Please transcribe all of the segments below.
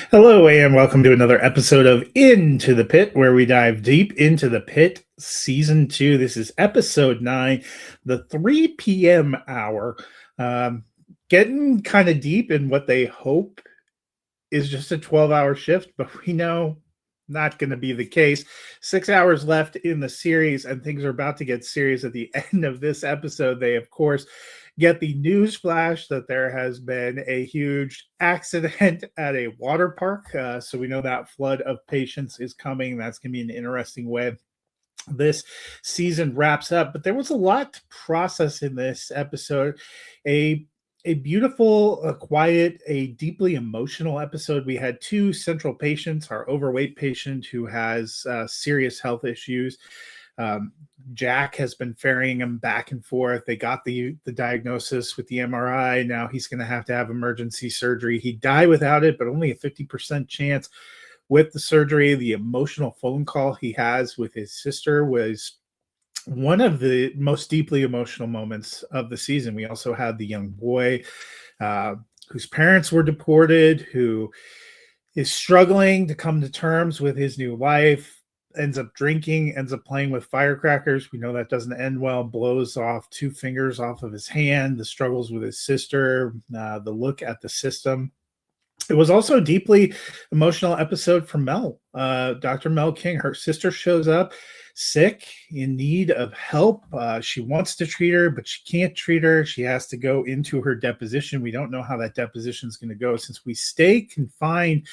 Hello, and welcome to another episode of Into the Pit, where we dive deep into the pit, season 2. This is episode 9, the 3 p.m. hour. Um, Getting kind of deep in what they hope is just a 12-hour shift, but we know not going to be the case. 6 hours left in the series, and things are about to get serious at the end of this episode. They, of course, get the news flash that there has been a huge accident at a water park. So we know that flood of patients is coming. That's going to be an interesting way this season wraps up. But there was a lot to process in this episode. A a beautiful, a quiet, a deeply emotional episode. We had two central patients, our overweight patient who has serious health issues. Um, Jack has been ferrying him back and forth. They got the diagnosis with the MRI. Now he's going to have emergency surgery. He'd die without it, but only a 50% chance with the surgery. The emotional phone call he has with his sister was one of the most deeply emotional moments of the season. We also had the young boy uh, whose parents were deported, who is struggling to come to terms with his new life, ends up drinking, ends up playing with firecrackers. We know that doesn't end well, blows off 2 fingers off of his hand, the struggles with his sister, the look at the system. It was also a deeply emotional episode for Mel. Dr. Mel King, her sister shows up sick, in need of help. She wants to treat her, but she can't treat her. She has to go into her deposition. We don't know how that deposition is going to go. Since we stay confined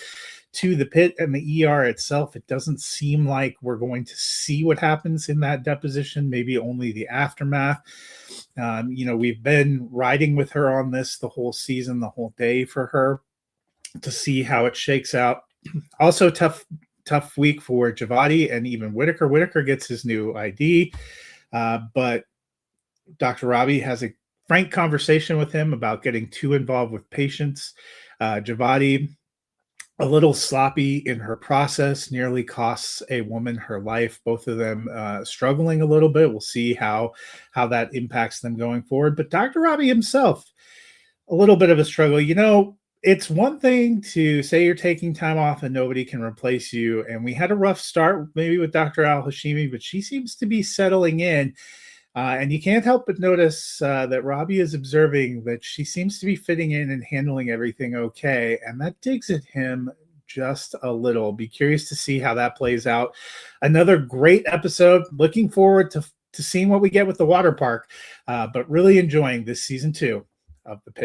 to the pit and the ER itself, it doesn't seem like we're going to see what happens in that deposition, maybe only the aftermath. We've been riding with her on this the whole season, the whole day for her to see how it shakes out. Also, tough week for Javadi and even Whitaker. Whitaker gets his new ID, but Dr. Robbie has a frank conversation with him about getting too involved with patients. Javadi, a little sloppy in her process, nearly costs a woman her life. Both of them struggling a little bit. We'll see how that impacts them going forward. But Dr. Robbie himself, a little bit of a struggle. It's one thing to say you're taking time off and nobody can replace you. And we had a rough start maybe with Dr. Al-Hashimi, but she seems to be settling in. And you can't help but notice that Robbie is observing that she seems to be fitting in and handling everything okay. And that digs at him just a little. Be curious to see how that plays out. Another great episode. Looking forward to seeing what we get with the water park, but really enjoying this season 2 of The Pit.